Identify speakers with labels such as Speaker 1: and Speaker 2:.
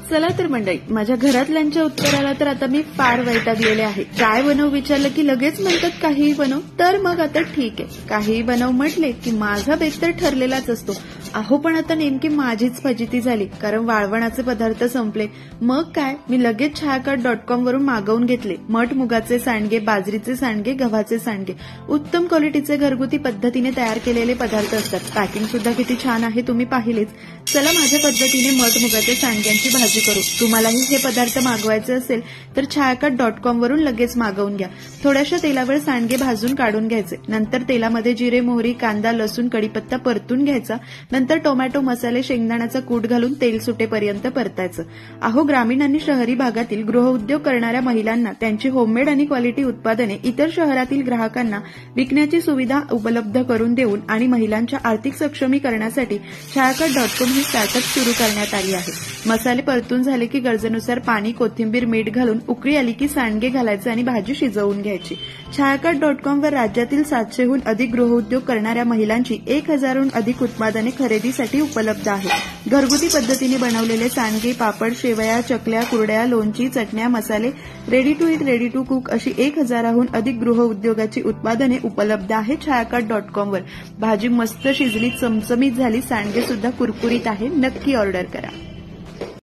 Speaker 1: चला तर मंडळी, माझ्या घरातल्यांच्या उत्तराला तर आता मी फार वैतागलेले आहे. काय बनवू विचारलं की लगेच म्हणतात काहीही बनव. तर मग आता ठीक आहे, काहीही बनव म्हटले की माझा बेत तर ठरलेलाच असतो. अहो पण आता नेमकी माझीच फजिती झाली, कारण वाळवणाचे पदार्थ संपले. मग काय, मी लगेच छायाकाट.com वरून मागवून घेतले मठ मुगाचे सांडगे, बाजरीचे सांडगे, गव्हाचे सांडगे. उत्तम क्वालिटीचे घरगुती पद्धतीने तयार केलेले पदार्थ असतात. पॅकिंग सुद्धा किती छान आहे, तुम्ही पाहिलेच. चला माझ्या पद्धतीने मठ मुगाच्या सांडग्यांची भाजी करू. तुम्हालाही हे पदार्थ मागवायचे असेल तर छायाकाट.com वरून लगेच मागवून घ्या. थोड्याशा तेलावर सांडगे भाजून काढून घ्यायचे. नंतर तेलामध्ये जिरे, मोहरी, कांदा, लसूण, कढीपत्ता परतून घ्यायचा. नंतर टोमॅटो, मसाले, शेंगदाण्याचा कूट घालून तेल सुटेपर्यंत परतायचं. अहो, ग्रामीण आणि शहरी भागातील गृहउद्योग करणाऱ्या महिलांना त्यांची होममेड आणि क्वालिटी उत्पादने इतर शहरातील ग्राहकांना विकण्याची सुविधा उपलब्ध करून देऊन आणि महिलांच्या आर्थिक सक्षमीकरणासाठी छायाकाट.com ही स्टार्टअप सुरू करण्यात आली आहे. मसाले परतून झाले की गरजेनुसार पाणी, कोथिंबीर, मीठ घालून उकळी आली की सांडगे घालायचे आणि भाजी शिजवून घ्यायची. छायाकाट.com वर राज्यातील 700हून अधिक गृहउद्योग करणाऱ्या महिलांची 1000हून अधिक उत्पादने खरेदीसाठी उपलब्ध आहेत. घरगुती पद्धतीने बनवलेले सांडगे, पापड, शेवया, चकल्या, कुरड्या, लोणची, चटण्या, मसाले, ready to eat, ready to cook अशी 1000हून अधिक गृहउद्योगाची उत्पादने उपलब्ध आहेत छायाकाट.com वर. भाजी मस्त शिजली, चमचमीत झाली, सांडगे सुद्धा कुरकुरीत आहे. नक्की ऑर्डर करा.